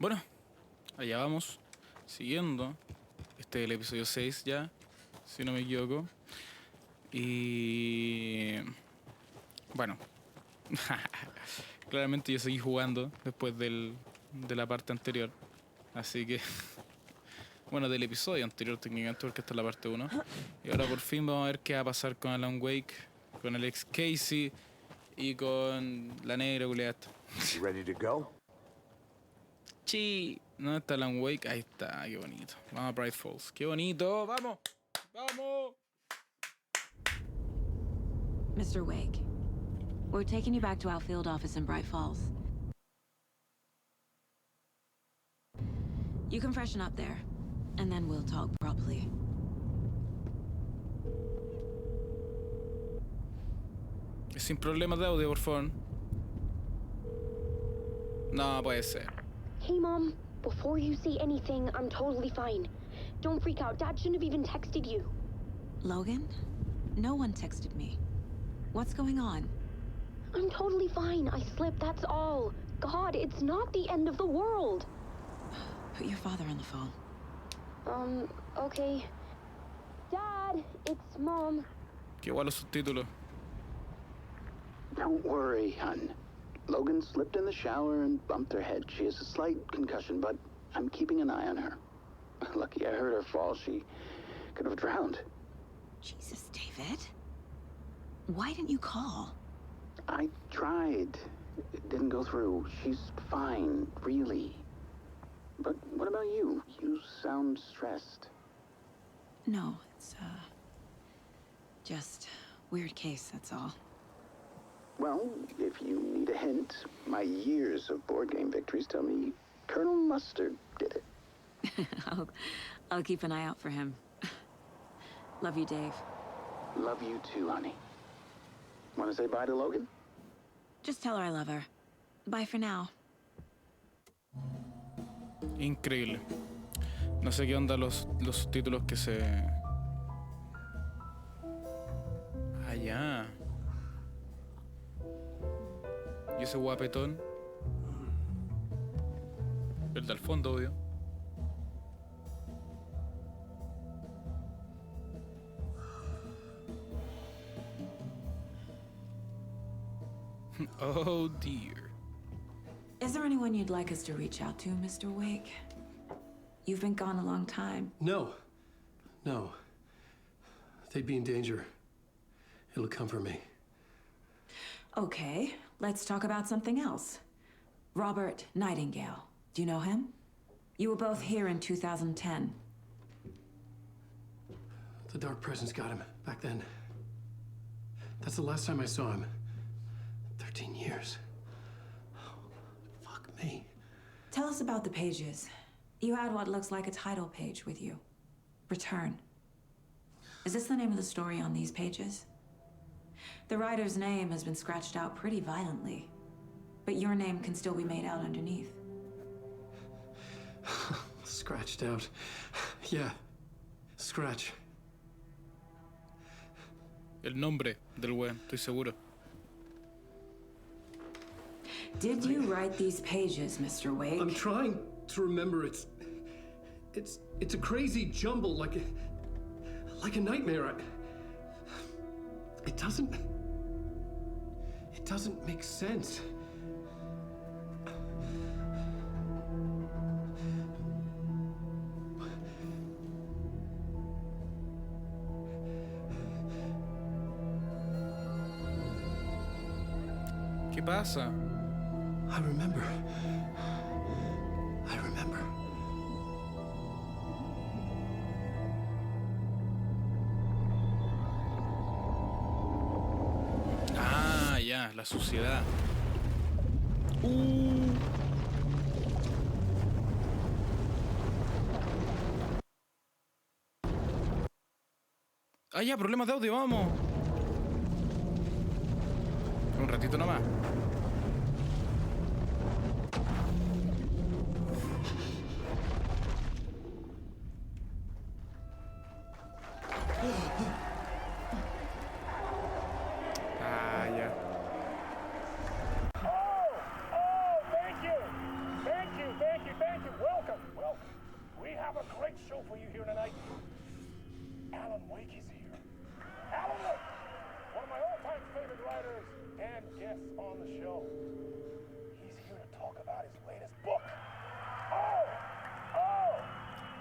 Bueno, allá vamos, siguiendo. Este es el episodio 6 ya, si no me equivoco. Y... bueno, claramente yo seguí jugando después de la parte anterior. Así que... bueno, del episodio anterior técnicamente, porque esta es la parte 1. Y ahora por fin vamos a ver qué va a pasar con Alan Wake, con el ex Casey y con la negra culiata. You ready to go? Sí, ¿dónde está Alan Wake? Ahí está, qué bonito. Vamos a Bright Falls. ¡Qué bonito! ¡Vamos! ¡Vamos! Mr. Wake, we're taking you back to our field office in Bright Falls. You can freshen up there, and then we'll talk properly. Sin problemas de audio, por favor. No puede ser. Hey, Mom. Before you say anything, I'm totally fine. Don't freak out. Dad shouldn't have even texted you. Logan? No one texted me. What's going on? I'm totally fine. I slipped, that's all. God, it's not the end of the world. Put your father on the phone. Okay. Dad, it's Mom. Qué igual los subtítulos. Don't worry, hon. Logan slipped in the shower and bumped her head. She has a slight concussion, but I'm keeping an eye on her. Lucky I heard her fall. She could have drowned. Jesus, David. Why didn't you call? I tried. It didn't go through. She's fine, really. But what about you? You sound stressed. No, it's, just weird case, that's all. Well, if you need a hint, my years of board game victories tell me Colonel Mustard did it. I'll keep an eye out for him. Love you, Dave. Love you too, honey. Want to say bye to Logan? Just tell her I love her. Bye for now. Increíble. No sé qué onda los subtítulos que se... ah, ya. Y ese guapetón. El del fondo, obvio. Oh dear. Is there anyone you'd like us to reach out to, Mr. Wake? You've been gone a long time. No. They'd be in danger. It'll come for me. Okay, let's talk about something else. Robert Nightingale. Do you know him? You were both here in 2010. The Dark Presence got him back then. That's the last time I saw him. 13 years. Oh, fuck me. Tell us about the pages. You had what looks like a title page with you. Return. Is this the name of the story on these pages? The writer's name has been scratched out pretty violently, but your name can still be made out underneath. Scratched out. Yeah. Scratch. El nombre del weón, estoy seguro. Did you write these pages, Mr. Wake? I'm trying to remember. It's a crazy jumble, like a nightmare. It doesn't make sense. ¿Qué pasa? I remember. Ah, ya, la suciedad. Ah, ya, problemas de audio, vamos. Un ratito nomás. Ah, ya. Thank you. Alan Wake is here. Alan Wake, one of my all-time favorite writers and guests on the show. He's here to talk about his latest book.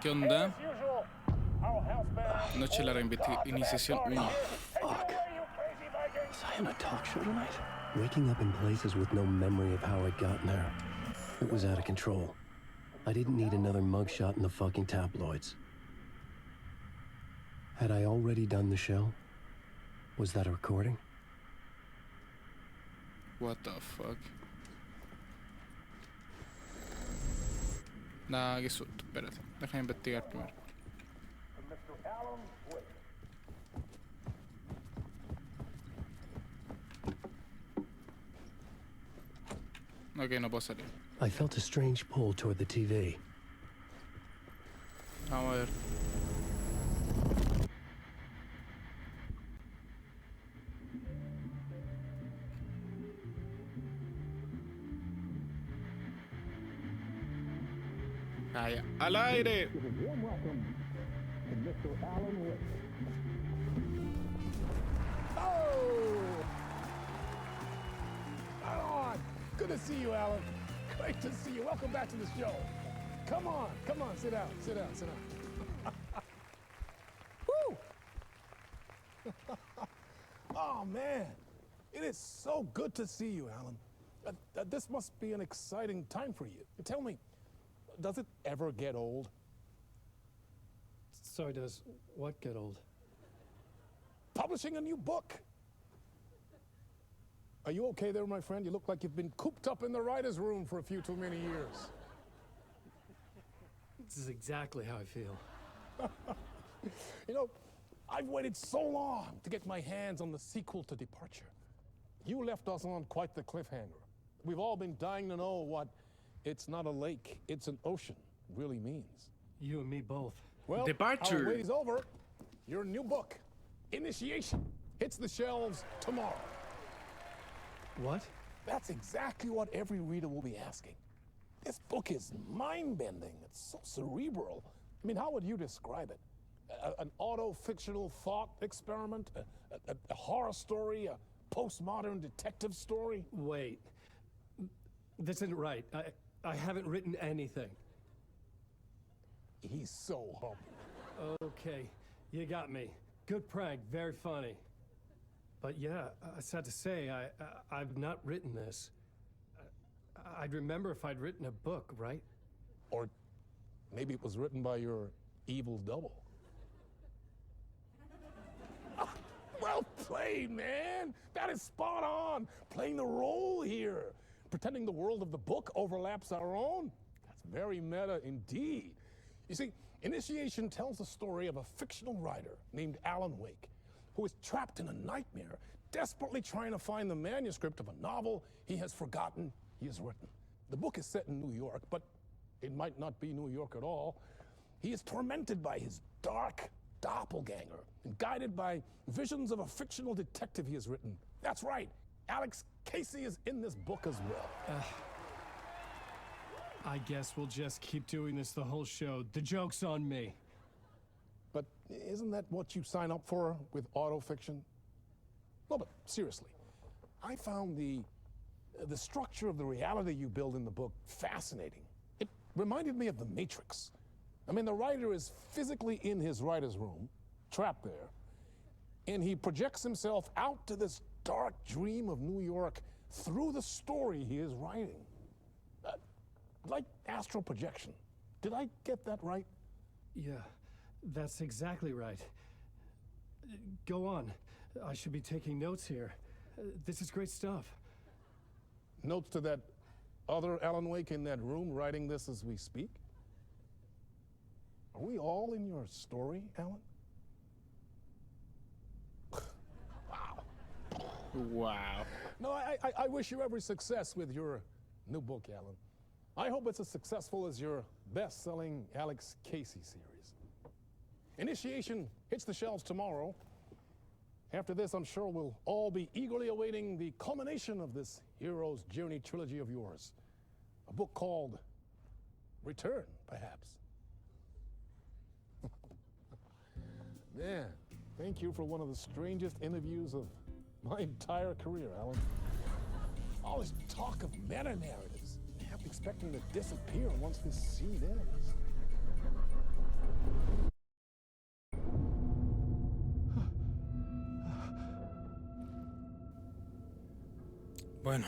¿Qué onda? As usual, our house band. Noche larga, iniciación 1. Fuck. Was I on a talk show tonight? Waking up in places with no memory of how I'd gotten there. It was out of control. I didn't need another mugshot in the fucking tabloids. Had I already done the show? Was that a recording? What the fuck? Nah, qué susto. Espérate. Déjame investigar primero. Mr. Alan Wake. Ok, no puedo salir. I felt a strange pull toward the TV. Vamos a ver. Ah, ya. ¡Al aire! Alan, good to see you, Alan. Great to see you. Welcome back to the show. Come on, sit down. Woo! Oh, man. It is so good to see you, Alan. This must be an exciting time for you. Tell me, does it ever get old? Sorry, does what get old? Publishing a new book. Are you okay there, my friend? You look like you've been cooped up in the writer's room for a few too many years. This is exactly how I feel. You know, I've waited so long to get my hands on the sequel to Departure. You left us on quite the cliffhanger. We've all been dying to know what "it's not a lake, it's an ocean" really means. You and me both. Well, Departure. our wait is over. Your new book, Initiation, hits the shelves tomorrow. What? That's exactly what every reader will be asking. This book is mind-bending. It's so cerebral. I mean, how would you describe it? An auto-fictional thought experiment? A horror story? A postmodern detective story? Wait. This isn't right. I haven't written anything. He's so humble. Okay, you got me. Good prank, very funny. But yeah, sad to say, I've not written this. I'd remember if I'd written a book, right? Or maybe it was written by your evil double. Well played, man. That is spot on. Playing the role here. Pretending the world of the book overlaps our own. That's very meta indeed. You see, Initiation tells the story of a fictional writer named Alan Wake, who is trapped in a nightmare, desperately trying to find the manuscript of a novel he has forgotten he has written. The book is set in New York, but it might not be New York at all. He is tormented by his dark doppelganger and guided by visions of a fictional detective he has written. That's right, Alex Casey is in this book as well. I guess we'll just keep doing this the whole show. The joke's on me. But isn't that what you sign up for with autofiction? No, but seriously, I found the structure of the reality you build in the book fascinating. It reminded me of The Matrix. I mean, the writer is physically in his writer's room, trapped there, and he projects himself out to this dark dream of New York through the story he is writing. Like astral projection. Did I get that right? Yeah, that's exactly right. Go on. I should be taking notes here. This is great stuff. Notes to that other Alan Wake in that room writing this as we speak? Are we all in your story, Alan? Wow. Wow. No, I wish you every success with your new book, Alan. I hope it's as successful as your best-selling Alex Casey series. Initiation hits the shelves tomorrow. After this, I'm sure we'll all be eagerly awaiting the culmination of this hero's journey trilogy of yours. A book called Return, perhaps. Man, thank you for one of the strangest interviews of my entire career, Alan. All this talk of meta-narratives. Half expecting to disappear once this scene ends. Bueno,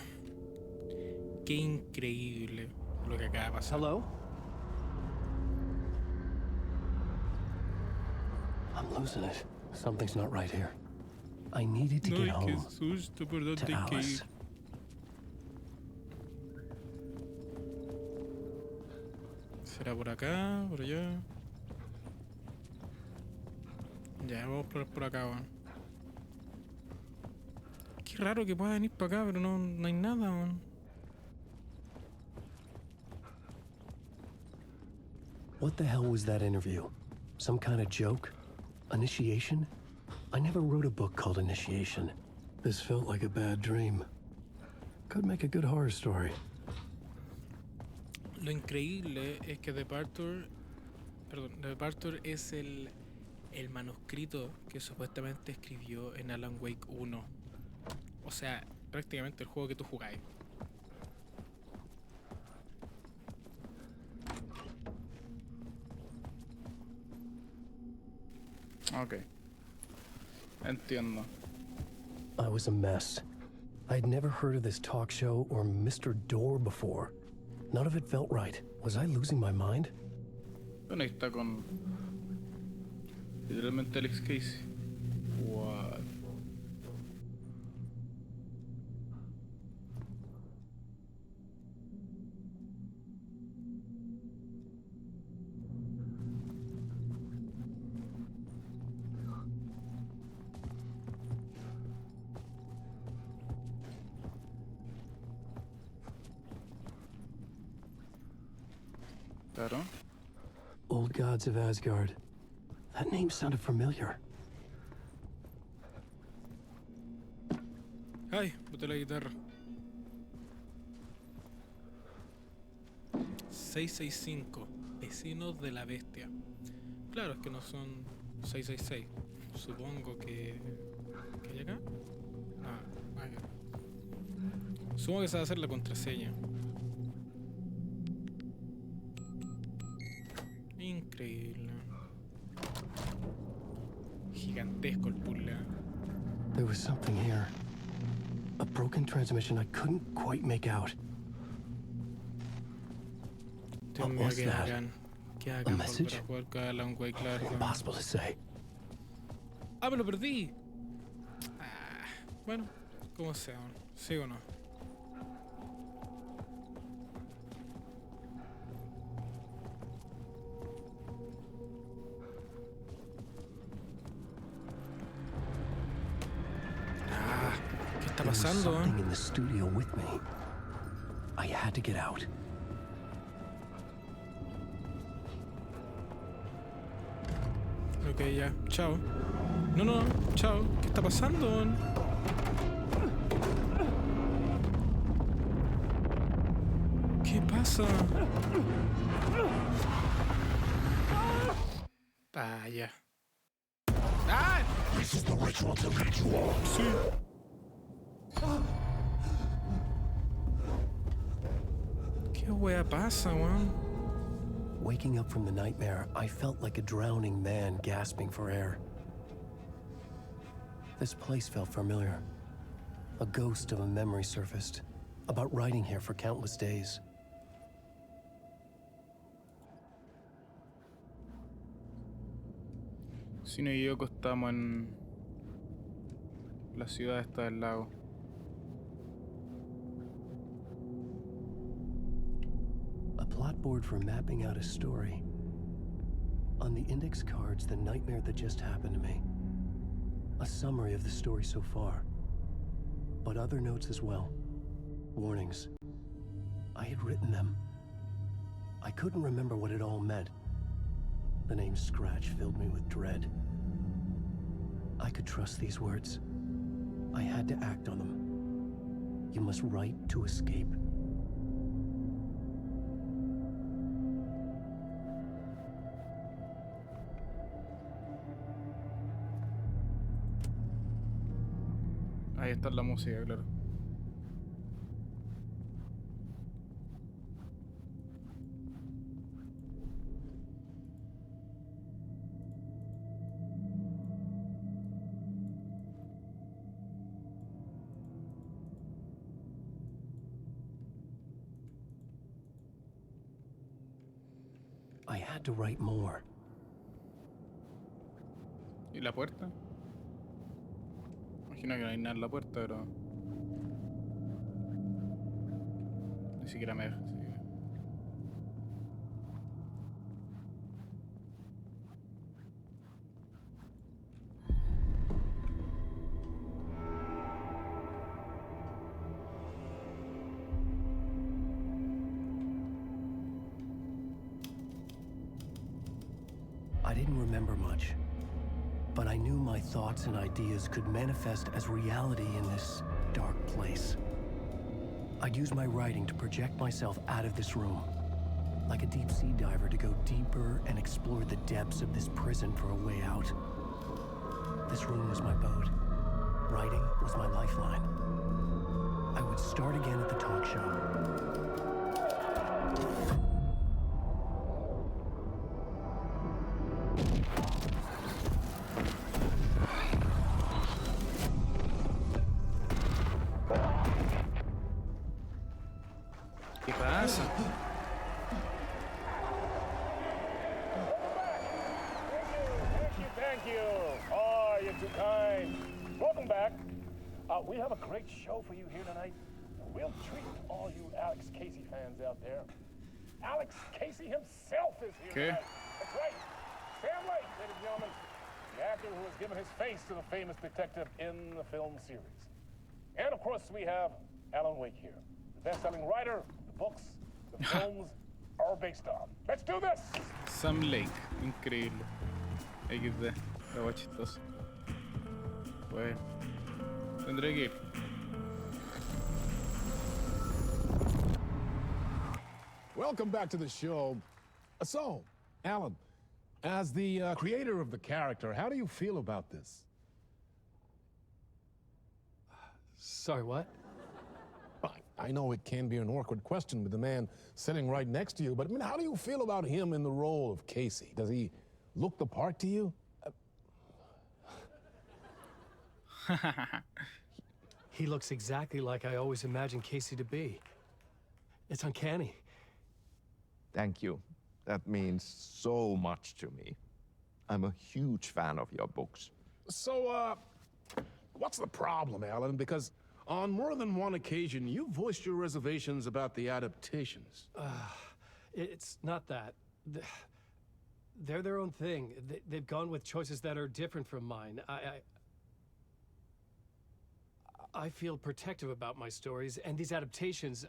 qué increíble lo que acaba de pasar. Hello? I'm losing it. Something's not right here. I needed to No, get qué home susto, ¿por dónde to hay que Alice. ir? ¿Será por acá? ¿Por allá? Ya, vamos por acá, weón. Qué raro que puedan ir para acá, pero no hay nada, weón. What the hell was that interview? Some kind of joke? Initiation? I never wrote a book called Initiation. This felt like a bad dream. Could make a good horror story. Lo increíble es que Departure es el manuscrito que supuestamente escribió en Alan Wake 1. O sea, prácticamente el juego que tú jugáis. Ok. Entiendo. I was a mess. I'd never heard of this talk show or Mr. Door before. None of it felt right. Was I losing my mind? Bueno, ahí está con literalmente Alex Casey. What? Claro. Old Gods of Asgard. That name sounded familiar. Ay, boté la guitarra. 665, vecinos de la bestia. Claro, es que no son 666. Supongo que... ¿Qué hay acá? Ah, acá. Supongo que se va a hacer la contraseña. Increíble. Gigantesco el puzzle. There was something here. A broken transmission I couldn't quite make out. Dios mío, qué bacán. Qué bacán volver a jugar con Alan Wake, la verdad. Impossible to say. ¡Ah, me lo perdí! Ah, bueno, como sea, ¿sí o no? Ah, ¿qué está There was pasando? something in the studio with me. I had to get out. Ok, ya, chao. No, chao. ¿Qué está pasando? ¿Qué pasa? Ah, ya. ¡Ah! This is the ritual to lead you on. Sí. ¿Qué wea pasa, weón? Waking up from the nightmare, I felt like a drowning man gasping for air. This place felt familiar. A ghost of a memory surfaced, about riding here for countless days. Si no y yo estamos en la ciudad esta del lago. A plot board for mapping out a story. On the index cards, the nightmare that just happened to me. A summary of the story so far. But other notes as well. Warnings. I had written them. I couldn't remember what it all meant. The name Scratch filled me with dread. I could trust these words. I had to act on them. You must write to escape. Ahí está la música, claro. I had to write more. ¿Y la puerta? Imagino que no hay nada en la puerta, pero... Ni siquiera me deja, así que... I didn't remember much, but I knew my thoughts and ideas could manifest as reality in this dark place. I'd use my writing to project myself out of this room, like a deep sea diver to go deeper and explore the depths of this prison for a way out. This room was my boat. Writing was my lifeline. I would start again at the talk show. ¿Qué pasa? Thank you. Oh, you're too kind. Welcome back. We have a great show for you here tonight. A real treat to all you Alex Casey fans out there. Alex Casey himself is here tonight. That's right. Sam Lake, ladies and gentlemen. The actor who has given his face to the famous detective in the film series. And of course, we have Alan Wake here. The best-selling writer, the books, the films are based on. Let's do this! Sam Lake, increíble. XD, la chistoso. Bueno, tendré que ir. Welcome back to the show. So, Alan, as the creator of the character, how do you feel about this? Sorry, what? I know it can be an awkward question with the man sitting right next to you, but I mean, how do you feel about him in the role of Casey? Does he look the part to you? He looks exactly like I always imagined Casey to be. It's uncanny. Thank you. That means so much to me. I'm a huge fan of your books. So, what's the problem, Alan? Because on more than one occasion, you voiced your reservations about the adaptations. It's not that. They're their own thing. They've gone with choices that are different from mine. I feel protective about my stories, and these adaptations...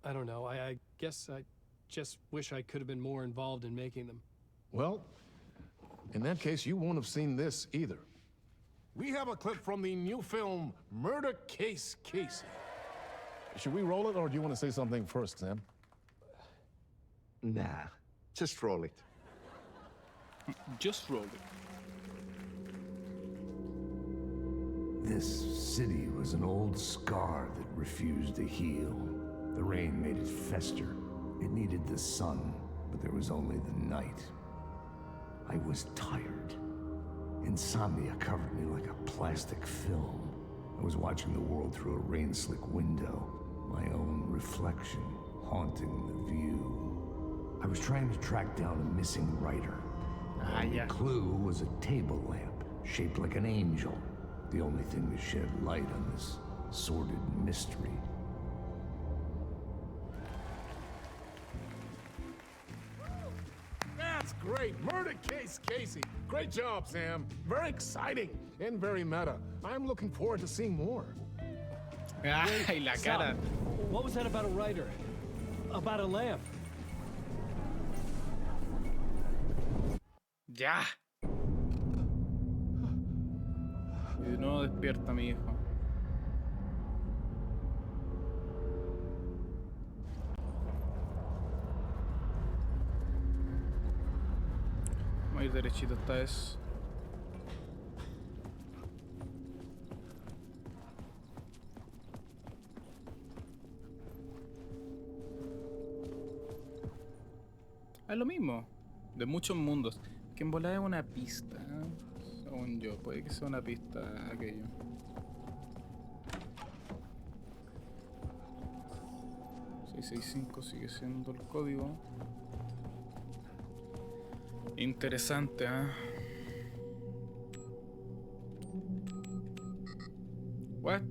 I don't know. I guess I just wish I could have been more involved in making them. Well, in that case, you won't have seen this either. We have a clip from the new film, Murder Case Casey. Should we roll it, or do you want to say something first, Sam? Nah, just roll it. Just roll it. This city was an old scar that refused to heal. The rain made it fester. It needed the sun, but there was only the night. I was tired. Insomnia covered me like a plastic film. I was watching the world through a rain-slick window, my own reflection haunting the view. I was trying to track down a missing writer. The clue was a table lamp, shaped like an angel. The only thing to shed light on this sordid mystery. That's great. Murder Case Casey. Great job, Sam. Very exciting and very meta. I'm looking forward to seeing more. Ay, la cara. What was that about a writer? About a lamp? Ya. Y de nuevo despierta mi hijo. Vamos a ir derechito esta vez. Es lo mismo. De muchos mundos. Que en volada es una pista. Según yo. Puede que sea una pista aquello. .665 sigue siendo el código. Interesante, ¿eh? What?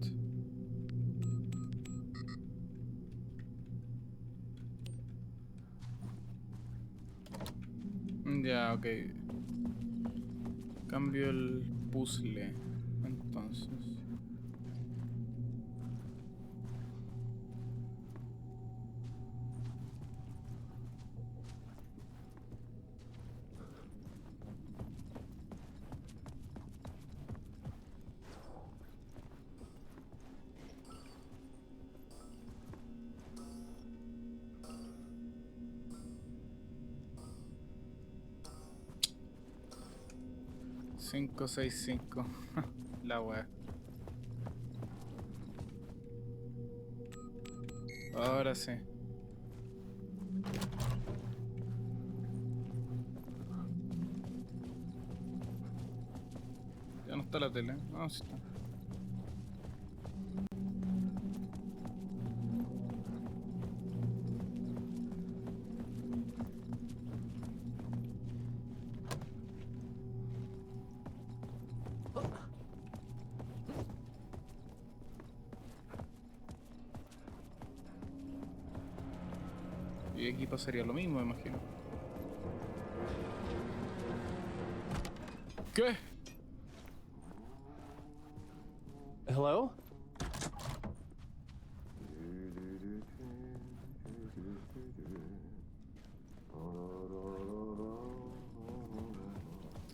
Ya, ok. Cambio el puzzle. Entonces. Cinco, 6, 5. La wea. Ahora sí. Ya no está la tele. No, sí está. Y aquí pasaría lo mismo, me imagino. ¿Qué? Hello?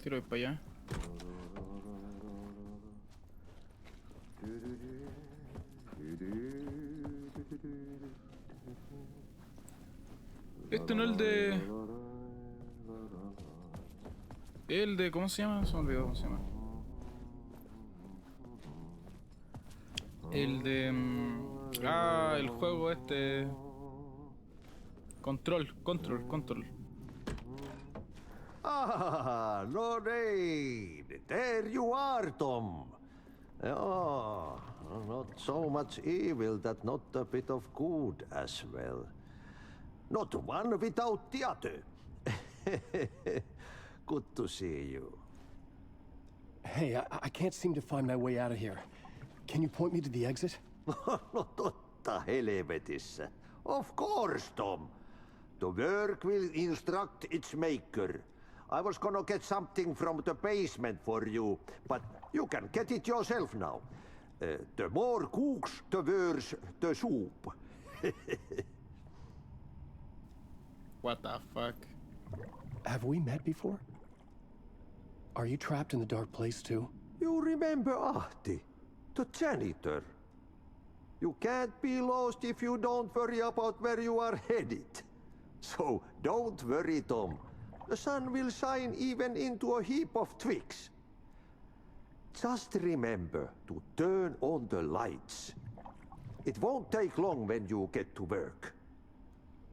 Quiero ir para allá. Este no es el de... El de... ¿Cómo se llama? Se me olvidó cómo se llama. El de... el juego este... Control. Ah, Lorraine! There you are, Tom. Oh, not so much evil that not a bit of good as well. Not one without the other. Good to see you. Hey, I can't seem to find my way out of here. Can you point me to the exit? No totta helvetissä. Of course, Tom. The work will instruct its maker. I was gonna get something from the basement for you, but you can get it yourself now. The more cooks, the worse the soup. What the fuck? Have we met before? Are you trapped in the dark place too? You remember Ahti, the janitor. You can't be lost if you don't worry about where you are headed. So don't worry, Tom. The sun will shine even into a heap of twigs. Just remember to turn on the lights. It won't take long when you get to work.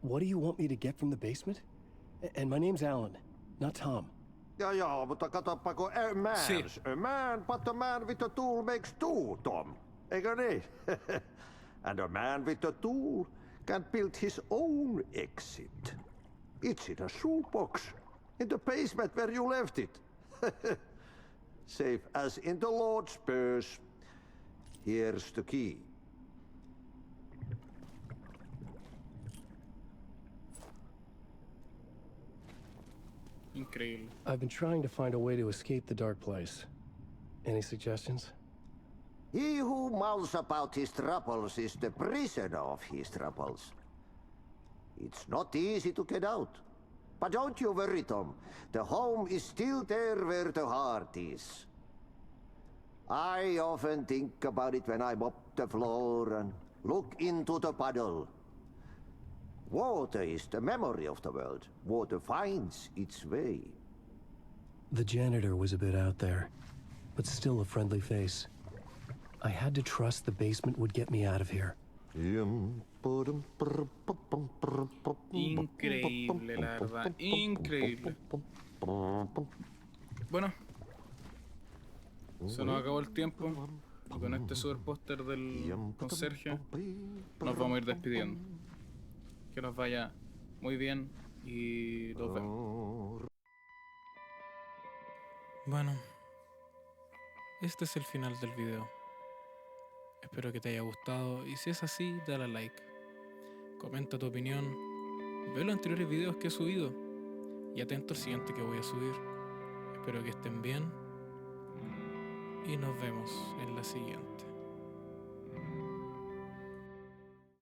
What do you want me to get from the basement? And my name's Alan, not Tom. Ja, mutta katsoppa, a man's a man, but a man with a tool makes two, Tom. Eikö niin? And a man with a tool can build his own exit. It's in a shoebox, in the basement where you left it. Safe as in the Lord's purse. Here's the key. Increíble. I've been trying to find a way to escape the dark place. Any suggestions? He who mouths about his troubles is the prisoner of his troubles. It's not easy to get out. But don't you worry, Tom. The home is still there where the heart is. I often think about it when I mop the floor and look into the puddle. Water is the memory of the world. Water finds its way. The janitor was a bit out there, but still a friendly face. I had to trust the basement would get me out of here. Increíble, la verdad. verdad, increíble. Bueno, se nos acabó el tiempo. Y con este super póster del conserje nos vamos a ir despidiendo. Que nos vaya muy bien y nos vemos. Bueno, este es el final del video. Espero que te haya gustado y si es así, dale a like. Comenta tu opinión. Ve los anteriores videos que he subido y atento al siguiente que voy a subir. Espero que estén bien y nos vemos en la siguiente.